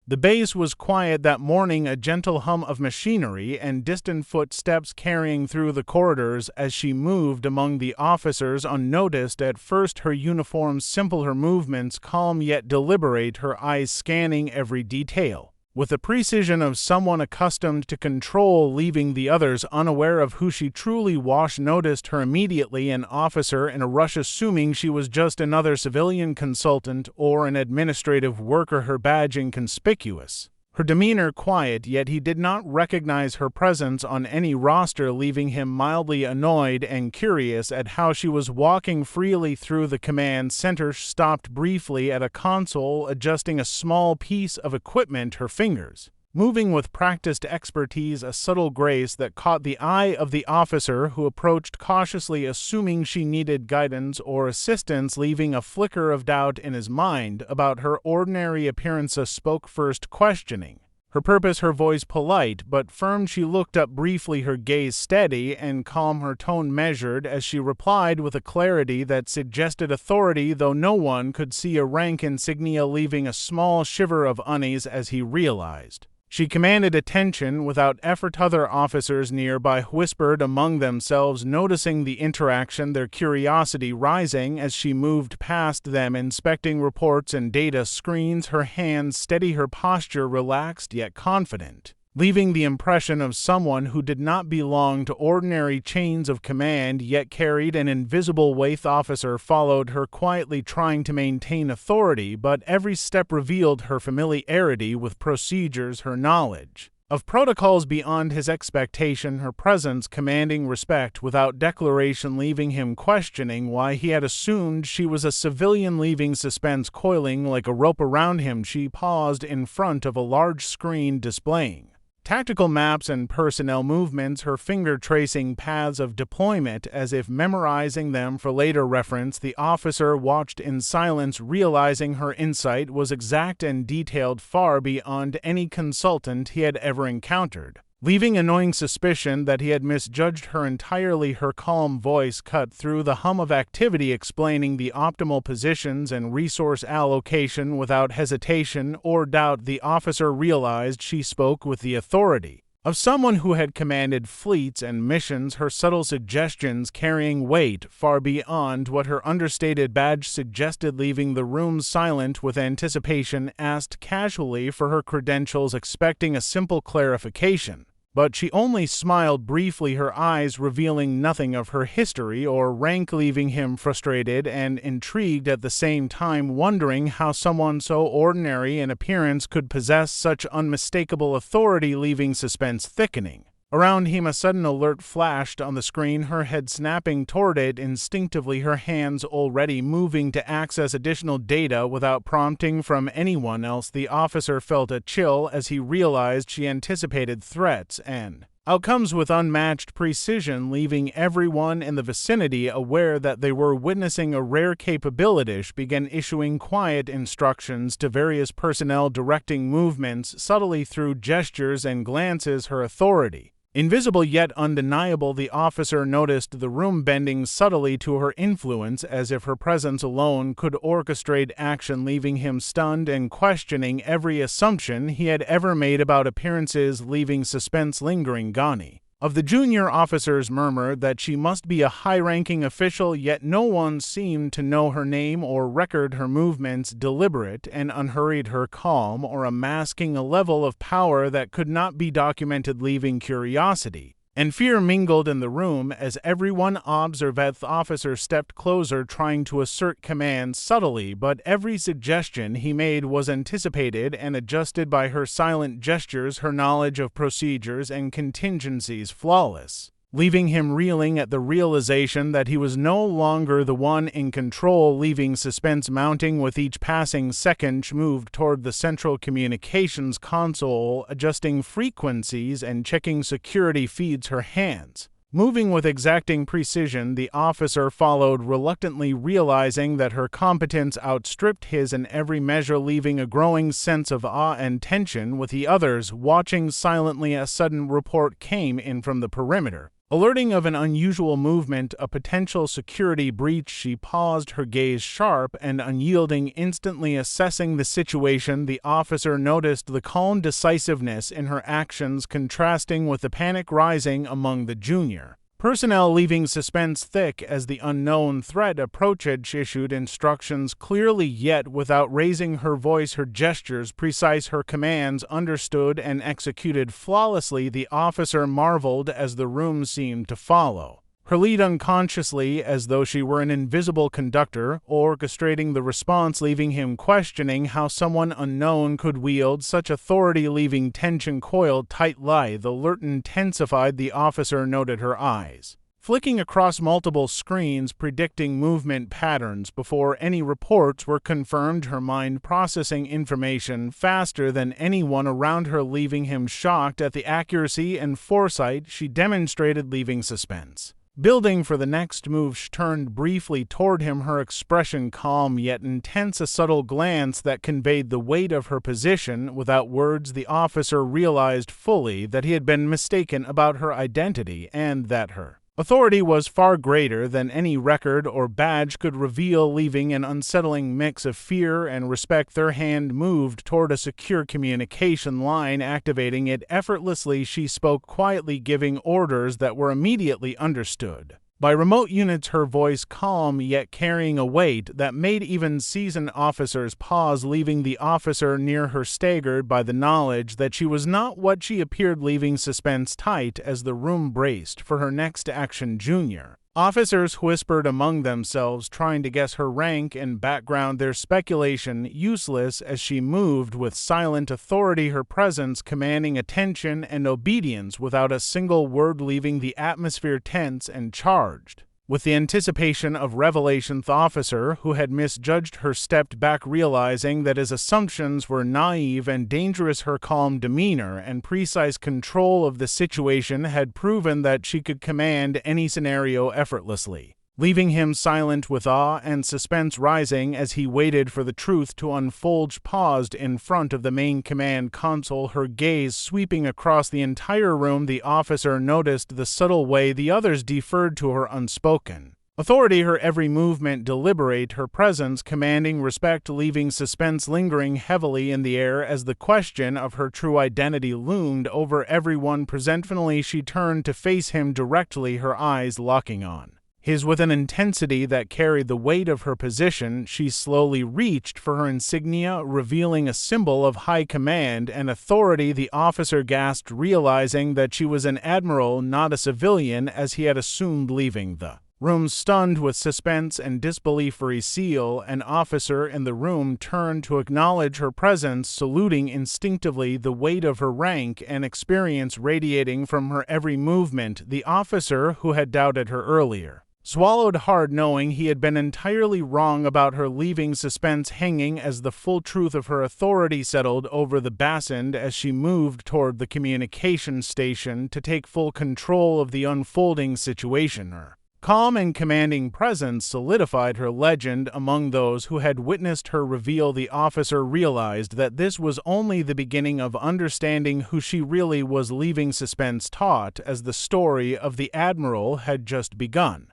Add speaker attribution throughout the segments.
Speaker 1: The base was quiet that morning, a gentle hum of machinery and distant footsteps carrying through the corridors as she moved among the officers unnoticed at first, her uniform's simple, her movements calm yet deliberate, her eyes scanning every detail with the precision of someone accustomed to control, leaving the others unaware of who she truly was. Noticed her immediately, an officer in a rush, assuming she was just another civilian consultant or an administrative worker, her badge inconspicuous. Her demeanor quiet, yet he did not recognize her presence on any roster, leaving him mildly annoyed and curious at how she was walking freely through the command center. Stopped briefly at a console, adjusting a small piece of equipment, her fingers moving with practiced expertise, a subtle grace that caught the eye of the officer, who approached cautiously, assuming she needed guidance or assistance, leaving a flicker of doubt in his mind about her ordinary appearance. Spoke first, questioning her purpose, her voice polite but firm. She looked up briefly, her gaze steady and calm, her tone measured, as she replied with a clarity that suggested authority, though no one could see a rank insignia, leaving a small shiver of unease as he realized she commanded attention without effort. Other officers nearby whispered among themselves, noticing the interaction, their curiosity rising as she moved past them, inspecting reports and data screens, her hands steady, her posture relaxed yet confident, leaving the impression of someone who did not belong to ordinary chains of command yet carried an invisible weight. The officer followed her quietly, trying to maintain authority, but every step revealed her familiarity with procedures, her knowledge of protocols beyond his expectation, her presence commanding respect without declaration, leaving him questioning why he had assumed she was a civilian, leaving suspense coiling like a rope around him. She paused in front of a large screen displaying tactical maps and personnel movements, her finger tracing paths of deployment as if memorizing them for later reference. The officer watched in silence, realizing her insight was exact and detailed, far beyond any consultant he had ever encountered, leaving a gnawing suspicion that he had misjudged her entirely. Her calm voice cut through the hum of activity, explaining the optimal positions and resource allocation without hesitation or doubt. The officer realized she spoke with the authority of someone who had commanded fleets and missions, her subtle suggestions carrying weight far beyond what her understated badge suggested. Leaving the room silent with anticipation, asked casually for her credentials, expecting a simple clarification. But she only smiled briefly, her eyes revealing nothing of her history or rank, leaving him frustrated and intrigued at the same time, wondering how someone so ordinary in appearance could possess such unmistakable authority, leaving suspense thickening around him. A sudden alert flashed on the screen, her head snapping toward it instinctively, her hands already moving to access additional data without prompting from anyone else. The officer felt a chill as he realized she anticipated threats and outcomes with unmatched precision, leaving everyone in the vicinity aware that they were witnessing a rare capability. She began issuing quiet instructions to various personnel, directing movements subtly through gestures and glances, her authority invisible yet undeniable. The officer noticed the room bending subtly to her influence, as if her presence alone could orchestrate action, leaving him stunned and questioning every assumption he had ever made about appearances, leaving suspense lingering. Ghani of the junior officers murmured that she must be a high-ranking official, yet no one seemed to know her name or record her movements, deliberate and unhurried, her calm or masking a level of power that could not be documented, leaving curiosity and fear mingled in the room as everyone observed. The officer stepped closer, trying to assert command subtly, but every suggestion he made was anticipated and adjusted by her silent gestures, her knowledge of procedures and contingencies flawless, leaving him reeling at the realization that he was no longer the one in control, leaving suspense mounting with each passing second. She moved toward the central communications console, adjusting frequencies and checking security feeds, her hands moving with exacting precision. The officer followed reluctantly, realizing that her competence outstripped his in every measure, leaving a growing sense of awe and tension with the others watching silently. A sudden report came in from the perimeter, Alerting of an unusual movement, a potential security breach, she paused, her gaze sharp and unyielding. Instantly assessing the situation, the officer noticed the calm decisiveness in her actions contrasting with the panic rising among the junior personnel, leaving suspense thick as the unknown threat approached. She issued instructions clearly yet without raising her voice, her gestures precise, her commands understood and executed flawlessly. The officer marveled as the room seemed to follow her lead unconsciously, as though she were an invisible conductor, orchestrating the response, leaving him questioning how someone unknown could wield such authority, leaving tension coiled tight. The alert intensified. The officer noted her eyes flicking across multiple screens, predicting movement patterns before any reports were confirmed, her mind processing information faster than anyone around her, leaving him shocked at the accuracy and foresight she demonstrated, leaving suspense building for the next move. She turned briefly toward him, her expression calm yet intense, a subtle glance that conveyed the weight of her position. Without words, the officer realized fully that he had been mistaken about her identity and that her authority was far greater than any record or badge could reveal, leaving an unsettling mix of fear and respect. Their hand moved toward a secure communication line, activating it effortlessly. She spoke quietly, giving orders that were immediately understood by remote units, her voice calm yet carrying a weight that made even seasoned officers pause, leaving the officer near her staggered by the knowledge that she was not what she appeared, leaving suspense tight as the room braced for her next action. Junior officers whispered among themselves, trying to guess her rank and background, their speculation useless as she moved with silent authority, her presence commanding attention and obedience without a single word, leaving the atmosphere tense and charged with the anticipation of revelation. The officer who had misjudged her stepped back, realizing that his assumptions were naive and dangerous. Her calm demeanor and precise control of the situation had proven that she could command any scenario effortlessly, leaving him silent with awe and suspense rising as he waited for the truth to unfold. She paused in front of the main command console, her gaze sweeping across the entire room. The officer noticed the subtle way the others deferred to her unspoken authority, her every movement deliberate, her presence commanding respect, leaving suspense lingering heavily in the air as the question of her true identity loomed over everyone. Presentfully, she turned to face him directly, her eyes locking on his with an intensity that carried the weight of her position. She slowly reached for her insignia, revealing a symbol of high command and authority. The officer gasped, realizing that she was an admiral, not a civilian, as he had assumed, leaving the room stunned with suspense and disbelief. Seal, an officer in the room, turned to acknowledge her presence, saluting instinctively, the weight of her rank and experience radiating from her every movement. The officer who had doubted her earlier swallowed hard, knowing he had been entirely wrong about her, leaving suspense hanging as the full truth of her authority settled over the basin as she moved toward the communication station to take full control of the unfolding situation. Her calm and commanding presence solidified her legend among those who had witnessed her reveal. The officer realized that this was only the beginning of understanding who she really was, leaving suspense taut as the story of the Admiral had just begun.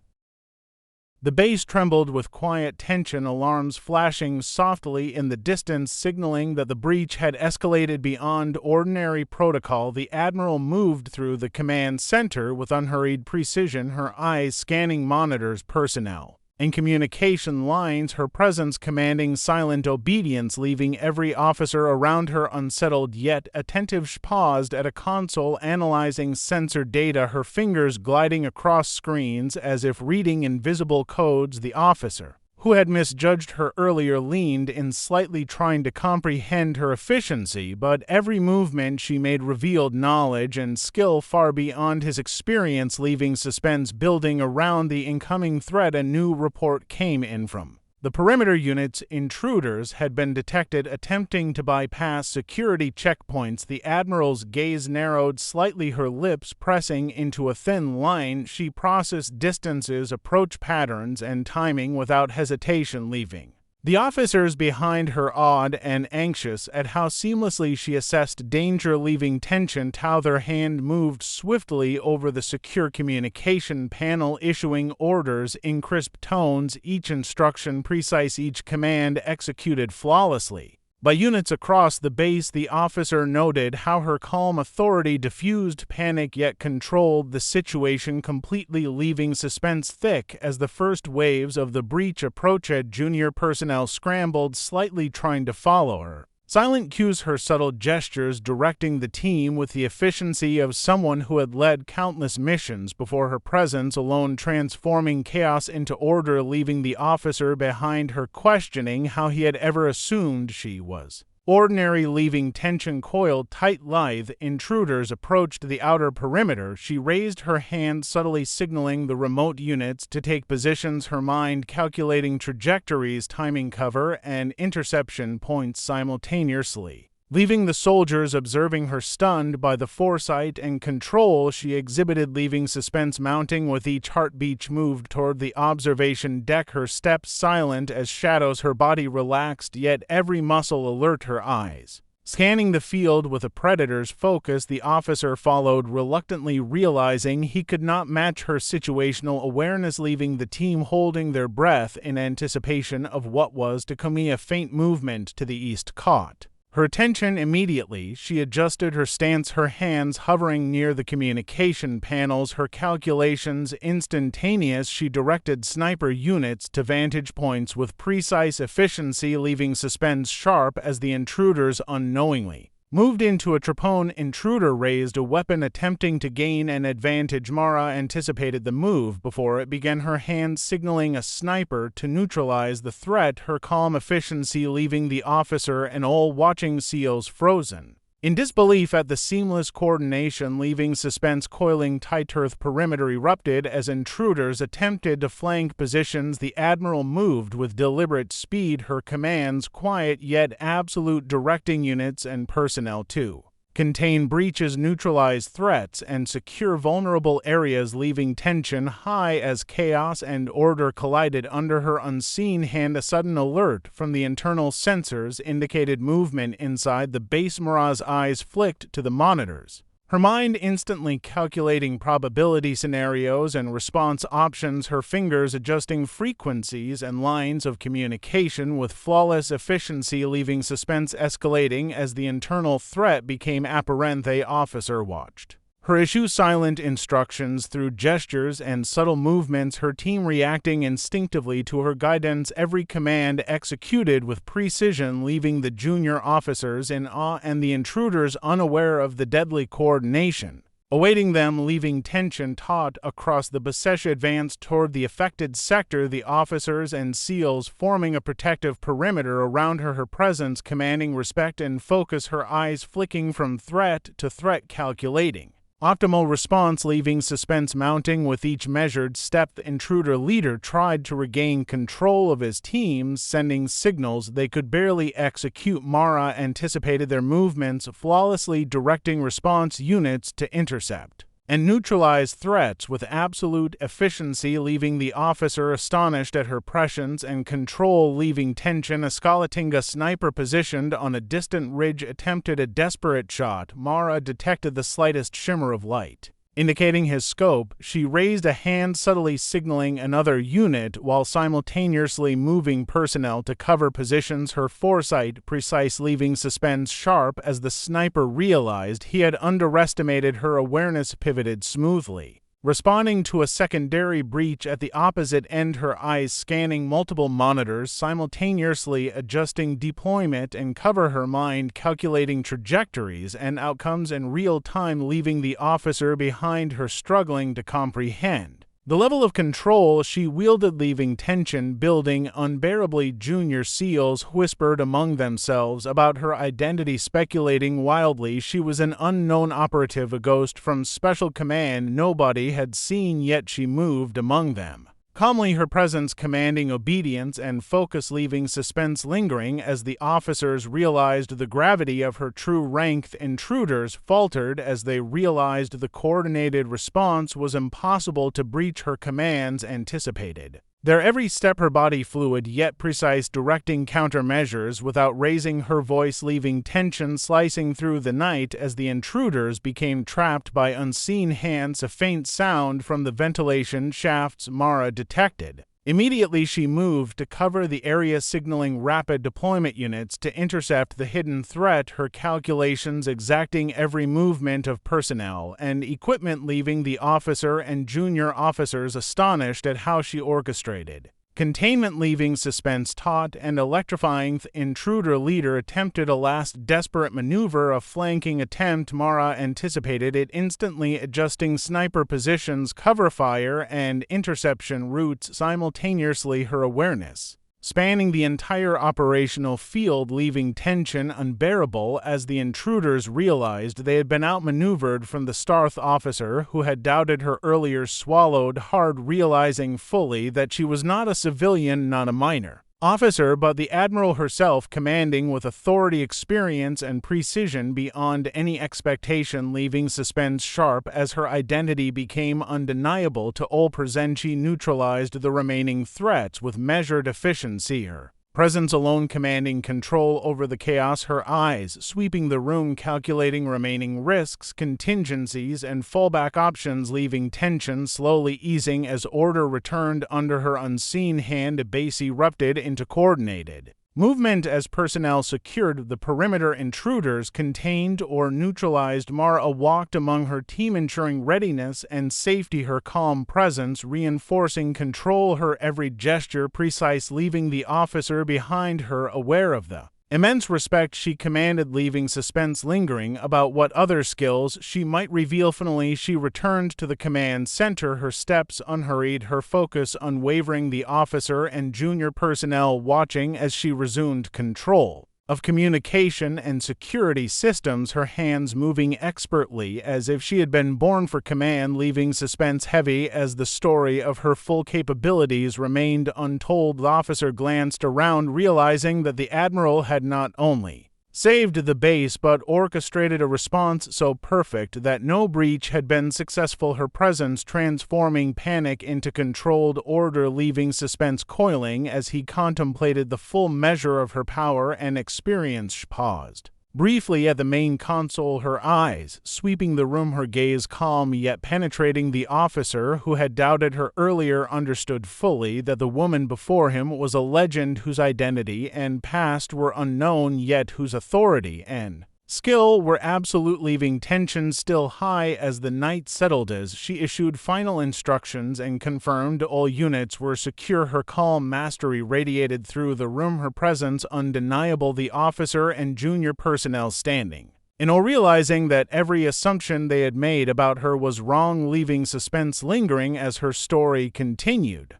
Speaker 1: The base trembled with quiet tension, alarms flashing softly in the distance, signaling that the breach had escalated beyond ordinary protocol. The Admiral moved through the command center with unhurried precision, her eyes scanning monitors, personnel, and communication lines, her presence commanding silent obedience, leaving every officer around her unsettled yet attentive. She paused at a console, analyzing sensor data, her fingers gliding across screens as if reading invisible codes. The officer who had misjudged her earlier leaned in slightly, trying to comprehend her efficiency, but every movement she made revealed knowledge and skill far beyond his experience, leaving suspense building around the incoming threat. A new report came in from the perimeter units. Intruders had been detected attempting to bypass security checkpoints. The Admiral's gaze narrowed slightly, her lips pressing into a thin line. She processed distances, approach patterns, and timing without hesitation, leaving The officers behind her awed and anxious at how seamlessly she assessed danger, leaving tension how their hand moved swiftly over the secure communication panel, issuing orders in crisp tones, each instruction precise, each command executed flawlessly. By units across the base, the officer noted how her calm authority diffused panic yet controlled the situation completely, leaving suspense thick as the first waves of the breach approached. Junior personnel scrambled, slightly trying to follow her. Silent cues, her subtle gestures directing the team with the efficiency of someone who had led countless missions before, her presence alone transforming chaos into order, leaving the officer behind her questioning how he had ever assumed she was ordinary, leaving tension coiled tight. Lithe intruders approached the outer perimeter. She raised her hand, subtly signaling the remote units to take positions, her mind calculating trajectories, timing cover and interception points simultaneously, leaving the soldiers observing her, stunned by the foresight and control she exhibited, leaving suspense mounting with each heartbeat. Moved toward the observation deck, her steps silent as shadows, her body relaxed, yet every muscle alert, her eyes scanning the field with a predator's focus. The officer followed reluctantly, realizing he could not match her situational awareness, leaving the team holding their breath in anticipation of what was to come. A faint movement to the east caught her attention immediately. She adjusted her stance, her hands hovering near the communication panels, her calculations instantaneous. She directed sniper units to vantage points with precise efficiency, leaving suspense sharp as the intruders unknowingly moved into a trapone. Intruder raised a weapon, attempting to gain an advantage. Mara anticipated the move before it began, her hand signaling a sniper to neutralize the threat, her calm efficiency leaving the officer and all watching SEALs frozen in disbelief at the seamless coordination, leaving suspense coiling tight. Earth perimeter erupted as intruders attempted to flank positions. The Admiral moved with deliberate speed, her commands quiet yet absolute, directing units and personnel to contain breaches, neutralize threats, and secure vulnerable areas, leaving tension high as chaos and order collided under her unseen hand. A sudden alert from the internal sensors indicated movement inside the base. Mara's eyes flicked to the monitors, her mind instantly calculating probability scenarios and response options, her fingers adjusting frequencies and lines of communication with flawless efficiency, leaving suspense escalating as the internal threat became apparent. The officer watched her issue silent instructions through gestures and subtle movements, her team reacting instinctively to her guidance, every command executed with precision, leaving the junior officers in awe and the intruders unaware of the deadly coordination awaiting them, leaving tension taut across the Basesh. Advanced toward the affected sector, the officers and SEALs forming a protective perimeter around her, her presence commanding respect and focus, her eyes flicking from threat to threat, calculating optimal response, leaving suspense mounting with each measured step. The intruder leader tried to regain control of his teams, sending signals they could barely execute. Mara anticipated their movements flawlessly, directing response units to intercept and neutralize threats with absolute efficiency, leaving the officer astonished at her prescience and control, leaving tension escalating. A sniper positioned on a distant ridge attempted a desperate shot. Mara detected the slightest shimmer of light indicating his scope. She raised a hand, subtly signaling another unit while simultaneously moving personnel to cover positions, her foresight precise, leaving suspense sharp as the sniper realized he had underestimated her awareness, pivoted smoothly, responding to a secondary breach at the opposite end, her eyes scanning multiple monitors, simultaneously adjusting deployment and cover, her mind calculating trajectories and outcomes in real time, leaving the officer behind her struggling to comprehend the level of control she wielded, leaving tension building unbearably. Junior SEALs whispered among themselves about her identity, speculating wildly she was an unknown operative, a ghost from Special Command nobody had seen, yet she moved among them calmly, her presence commanding obedience and focus, leaving suspense lingering as the officers realized the gravity of her true rank. The intruders faltered as they realized the coordinated response was impossible to breach her commands anticipated. Their every step her body fluid yet precise, directing countermeasures without raising her voice, leaving tension slicing through the night as the intruders became trapped by unseen hands. A faint sound from the ventilation shafts Mara detected. Immediately she moved to cover the area, signaling rapid deployment units to intercept the hidden threat, her calculations exacting every movement of personnel and equipment, leaving the officer and junior officers astonished at how she orchestrated containment, leaving suspense taut and electrifying. The intruder leader attempted a last desperate maneuver, a flanking attempt. Mara anticipated it, instantly adjusting sniper positions, cover fire, and interception routes simultaneously, her awareness spanning the entire operational field, leaving tension unbearable as the intruders realized they had been outmaneuvered from the Starth officer who had doubted her earlier. Swallowed hard, realizing fully that she was not a civilian, not a minor officer, but the Admiral herself, commanding with authority, experience, and precision beyond any expectation, leaving suspense sharp as her identity became undeniable to all present. She neutralized the remaining threats with measured efficiency, her presence alone commanding control over the chaos, her eyes sweeping the room, calculating remaining risks, contingencies, and fallback options, leaving tension slowly easing as order returned under her unseen hand. A base erupted into coordinated movement as personnel secured the perimeter. Intruders contained or neutralized. Mara walked among her team, ensuring readiness and safety, her calm presence reinforcing control, her every gesture precise, leaving the officer behind her aware of the immense respect she commanded, leaving suspense lingering about what other skills she might reveal. Finally, she returned to the command center, her steps unhurried, her focus unwavering, the officer and junior personnel watching as she resumed control of communication and security systems, her hands moving expertly as if she had been born for command, leaving suspense heavy as the story of her full capabilities remained untold. The officer glanced around, realizing that the Admiral had not only saved the base but orchestrated a response so perfect that no breach had been successful, her presence transforming panic into controlled order, leaving suspense coiling as he contemplated the full measure of her power and experience. She paused briefly at the main console, her eyes sweeping the room, her gaze calm yet penetrating. The officer who had doubted her earlier understood fully that the woman before him was a legend whose identity and past were unknown, yet whose authority and skill were absolute, leaving tension still high as the night settled. As she issued final instructions and confirmed all units were secure, her calm mastery radiated through the room, her presence undeniable. The officer and junior personnel standing in awe, realizing that every assumption they had made about her was wrong, leaving suspense lingering as her story continued.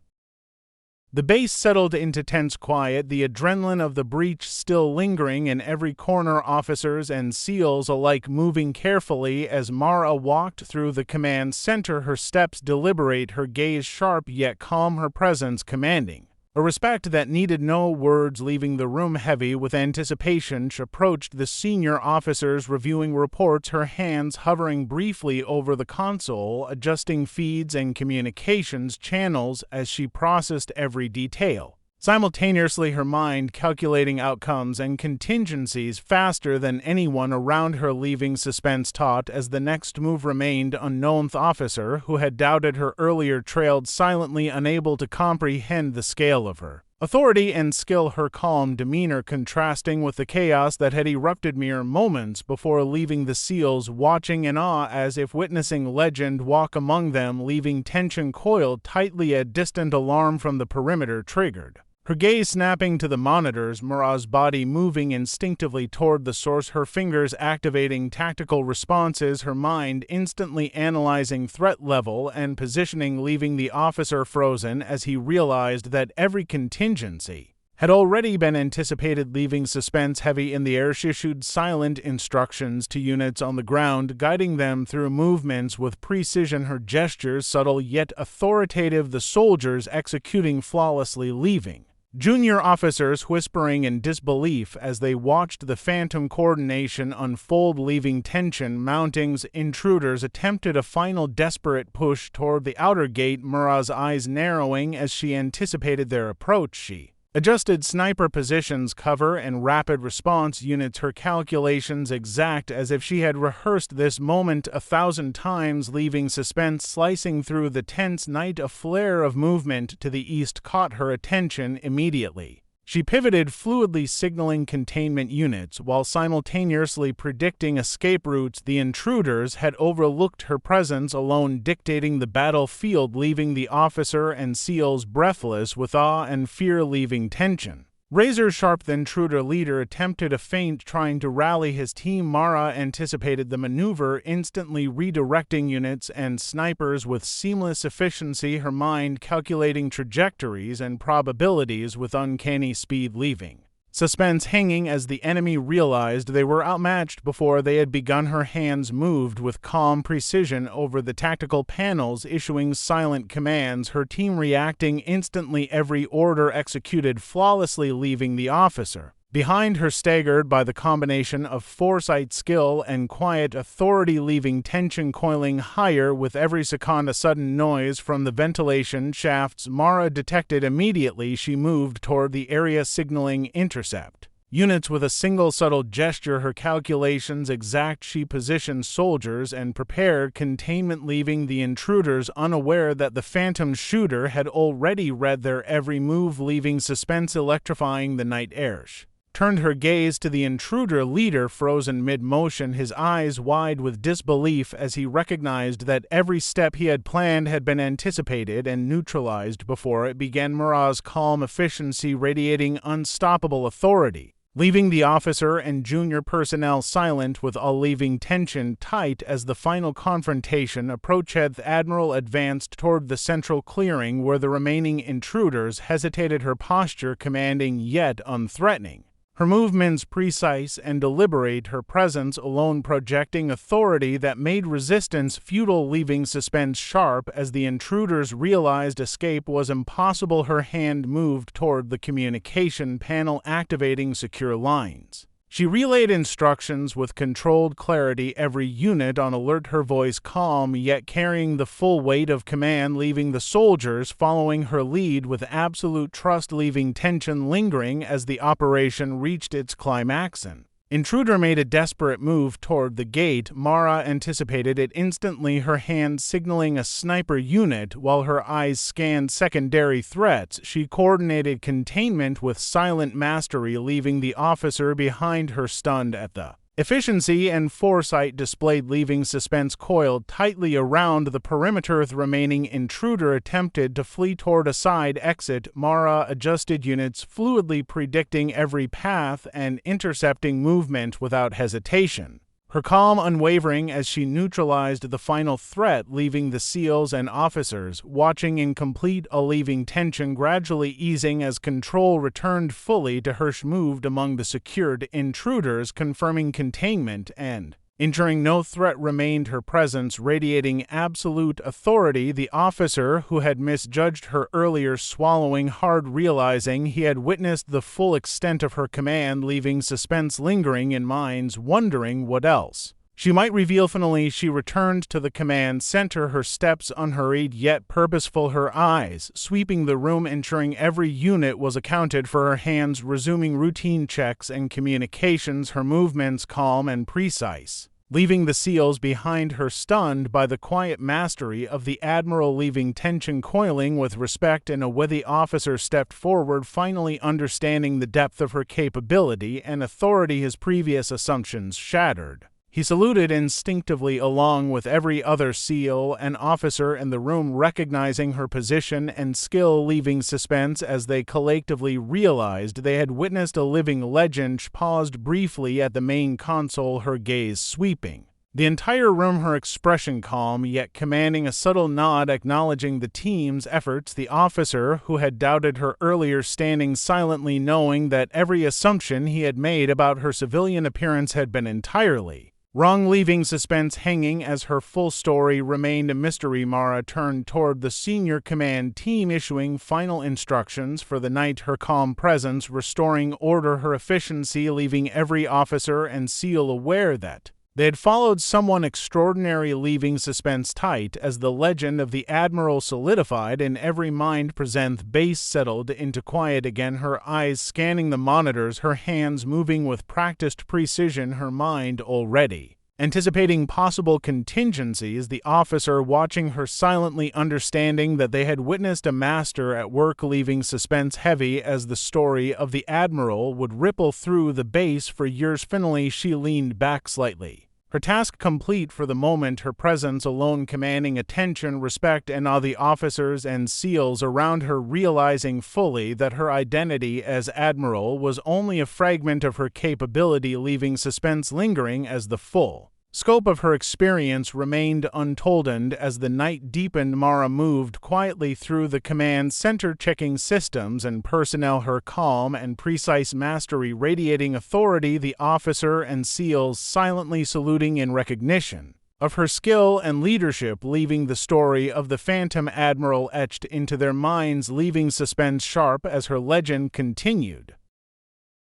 Speaker 1: The base settled into tense quiet, the adrenaline of the breach still lingering in every corner, officers and SEALs alike moving carefully as Mara walked through the command center, her steps deliberate, her gaze sharp yet calm, her presence commanding a respect that needed no words, leaving the room heavy with anticipation. She approached the senior officers, reviewing reports, her hands hovering briefly over the console, adjusting feeds and communications channels as she processed every detail. Simultaneously, her mind calculating outcomes and contingencies faster than anyone around her, leaving suspense taut as the next move remained unknown. The officer who had doubted her earlier trailed silently, unable to comprehend the scale of her authority and skill, her calm demeanor contrasting with the chaos that had erupted mere moments before, leaving the SEALs watching in awe as if witnessing legend walk among them, leaving tension coiled tightly. A distant alarm from the perimeter triggered her gaze, snapping to the monitors, Mara's body moving instinctively toward the source, her fingers activating tactical responses, her mind instantly analyzing threat level and positioning, leaving the officer frozen as he realized that every contingency had already been anticipated, leaving suspense heavy in the air. She issued silent instructions to units on the ground, guiding them through movements with precision, her gestures subtle yet authoritative, the soldiers executing flawlessly, leaving Junior officers whispering in disbelief as they watched the phantom coordination unfold, leaving tension mounting. Intruders attempted a final desperate push toward the outer gate, Mara's eyes narrowing as she anticipated their approach. She adjusted sniper positions, cover, and rapid response units, her calculations exact as if she had rehearsed this moment 1,000 times, leaving suspense slicing through the tense night. A flare of movement to the east caught her attention immediately. She pivoted fluidly, signaling containment units while simultaneously predicting escape routes. The intruders had overlooked her presence alone, dictating the battlefield, leaving the officer and SEALs breathless with awe and fear, leaving tension. Razor-sharp, the intruder leader attempted a feint, trying to rally his team. Mara anticipated the maneuver, instantly redirecting units and snipers with seamless efficiency, her mind calculating trajectories and probabilities with uncanny speed, leaving suspense hanging as the enemy realized they were outmatched before they had begun. Her hands moved with calm precision over the tactical panels, issuing silent commands, her team reacting instantly, every order executed flawlessly, leaving the officer behind her staggered by the combination of foresight, skill, and quiet authority, leaving tension coiling higher with every second. A sudden noise from the ventilation shafts Mara detected immediately. She moved toward the area, signaling intercept units with a single subtle gesture, her calculations exact. She positioned soldiers and prepared containment, leaving the intruders unaware that the phantom shooter had already read their every move, leaving suspense electrifying the night air. Turned her gaze to the intruder leader, frozen mid-motion, his eyes wide with disbelief as he recognized that every step he had planned had been anticipated and neutralized before it began. Mara's calm efficiency radiating unstoppable authority, leaving the officer and junior personnel silent with awe, leaving tension tight as the final confrontation approached. The Admiral advanced toward the central clearing where the remaining intruders hesitated, her posture commanding yet unthreatening. Her movements precise and deliberate, her presence alone projecting authority that made resistance futile, leaving suspense sharp as the intruders realized escape was impossible. Her hand moved toward the communication panel, activating secure lines. She relayed instructions with controlled clarity, every unit on alert, her voice calm yet carrying the full weight of command, leaving the soldiers following her lead with absolute trust, leaving tension lingering as the operation reached its climax. Intruder made a desperate move toward the gate. Mara anticipated it instantly, her hand signaling a sniper unit while her eyes scanned secondary threats. She coordinated containment with silent mastery, leaving the officer behind her stunned at the efficiency and foresight displayed, leaving suspense coiled tightly around the perimeter. The remaining intruder attempted to flee toward a side exit. Mara adjusted units fluidly, predicting every path and intercepting movement without hesitation, her calm unwavering as she neutralized the final threat, leaving the SEALs and officers watching in complete awe, leaving tension gradually easing as control returned fully to her. Moved among the secured intruders, confirming containment and ensuring no threat remained, her presence radiating absolute authority. The officer who had misjudged her earlier swallowing hard, realizing he had witnessed the full extent of her command, leaving suspense lingering in minds wondering what else she might reveal. Finally, she returned to the command center, her steps unhurried yet purposeful, her eyes sweeping the room, ensuring every unit was accounted for, her hands resuming routine checks and communications, her movements calm and precise, leaving the SEALs behind her stunned by the quiet mastery of the Admiral, leaving tension coiling with respect and awe. The officer stepped forward, finally understanding the depth of her capability and authority, his previous assumptions shattered. He saluted instinctively along with every other SEAL and officer in the room, recognizing her position and skill, leaving suspense as they collectively realized they had witnessed a living legend. She paused briefly at the main console, her gaze sweeping the entire room, her expression calm yet commanding, a subtle nod acknowledging the team's efforts. The officer who had doubted her earlier standing silently, knowing that every assumption he had made about her civilian appearance had been entirely Wrong, leaving suspense hanging as her full story remained a mystery. Mara turned toward the senior command team, issuing final instructions for the night, her calm presence restoring order, her efficiency, leaving every officer and SEAL aware that they had followed someone extraordinary, leaving suspense tight as the legend of the Admiral solidified in every mind. Present base settled into quiet again, her eyes scanning the monitors, her hands moving with practiced precision, her mind already anticipating possible contingencies, the officer watching her silently, understanding that they had witnessed a master at work, leaving suspense heavy as the story of the Admiral would ripple through the base for years. Finally, she leaned back slightly, her task complete for the moment, her presence alone commanding attention, respect, and awe. The officers and SEALs around her realizing fully that her identity as Admiral was only a fragment of her capability, leaving suspense lingering as the full scope of her experience remained untold. And as the night deepened, Mara moved quietly through the command center, checking systems and personnel, her calm and precise mastery radiating authority, the officer and SEALs silently saluting in recognition of her skill and leadership, leaving the story of the Phantom Admiral etched into their minds, leaving suspense sharp as her legend continued